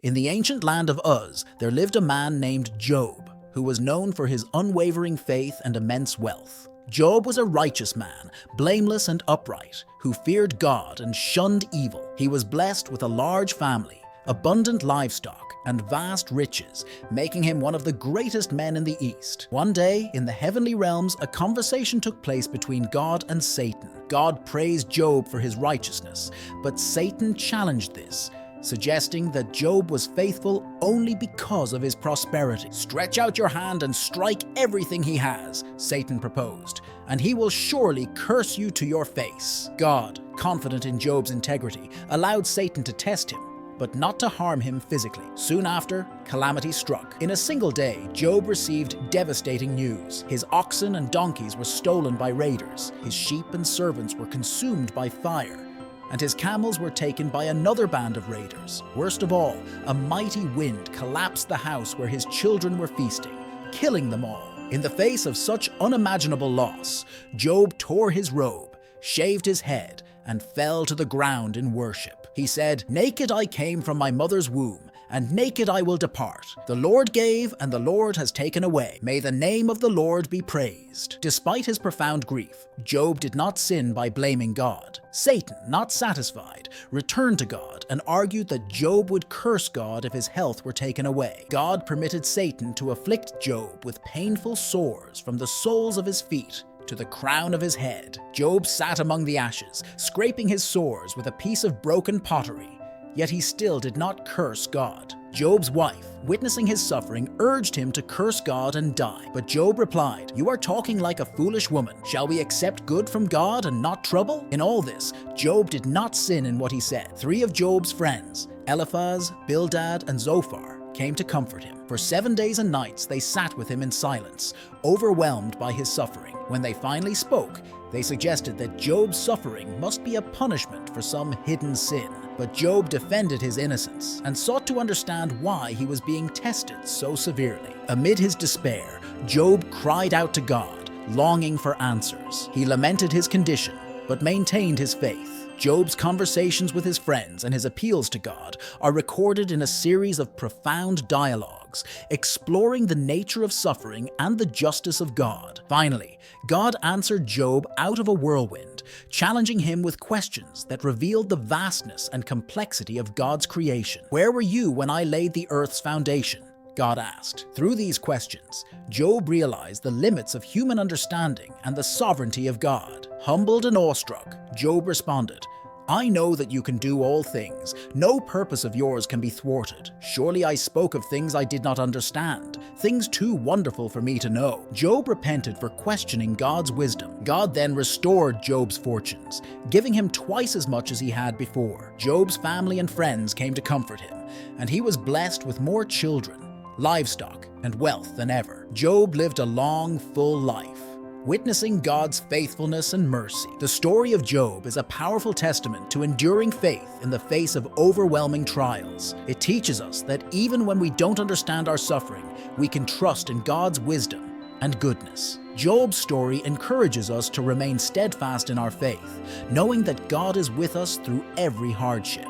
In the ancient land of Uz, there lived a man named Job, who was known for his unwavering faith and immense wealth. Job was a righteous man, blameless and upright, who feared God and shunned evil. He was blessed with a large family, abundant livestock, and vast riches, making him one of the greatest men in the East. One day, in the heavenly realms, a conversation took place between God and Satan. God praised Job for his righteousness, but Satan challenged this, suggesting that Job was faithful only because of his prosperity. "Stretch out your hand and strike everything he has," Satan proposed, "and he will surely curse you to your face." God, confident in Job's integrity, allowed Satan to test him, but not to harm him physically. Soon after, calamity struck. In a single day, Job received devastating news. His oxen and donkeys were stolen by raiders, his sheep and servants were consumed by fire, and his camels were taken by another band of raiders. Worst of all, a mighty wind collapsed the house where his children were feasting, killing them all. In the face of such unimaginable loss, Job tore his robe, shaved his head, and fell to the ground in worship. He said, "Naked I came from my mother's womb, and naked I will depart. The Lord gave, and the Lord has taken away. May the name of the Lord be praised." Despite his profound grief, Job did not sin by blaming God. Satan, not satisfied, returned to God and argued that Job would curse God if his health were taken away. God permitted Satan to afflict Job with painful sores from the soles of his feet to the crown of his head. Job sat among the ashes, scraping his sores with a piece of broken pottery, yet he still did not curse God. Job's wife, witnessing his suffering, urged him to curse God and die. But Job replied, "You are talking like a foolish woman. Shall we accept good from God and not trouble?" In all this, Job did not sin in what he said. 3 of Job's friends, Eliphaz, Bildad, and Zophar, came to comfort him. For 7 days and nights they sat with him in silence, overwhelmed by his suffering. When they finally spoke, they suggested that Job's suffering must be a punishment for some hidden sin. But Job defended his innocence and sought to understand why he was being tested so severely. Amid his despair, Job cried out to God, longing for answers. He lamented his condition, but maintained his faith. Job's conversations with his friends and his appeals to God are recorded in a series of profound dialogues, exploring the nature of suffering and the justice of God. Finally, God answered Job out of a whirlwind, challenging him with questions that revealed the vastness and complexity of God's creation. "Where were you when I laid the earth's foundation?" God asked. Through these questions, Job realized the limits of human understanding and the sovereignty of God. Humbled and awestruck, Job responded, "I know that you can do all things. No purpose of yours can be thwarted. Surely I spoke of things I did not understand, things too wonderful for me to know." Job repented for questioning God's wisdom. God then restored Job's fortunes, giving him twice as much as he had before. Job's family and friends came to comfort him, and he was blessed with more children, livestock, and wealth than ever. Job lived a long, full life, witnessing God's faithfulness and mercy. The story of Job is a powerful testament to enduring faith in the face of overwhelming trials. It teaches us that even when we don't understand our suffering, we can trust in God's wisdom and goodness. Job's story encourages us to remain steadfast in our faith, knowing that God is with us through every hardship.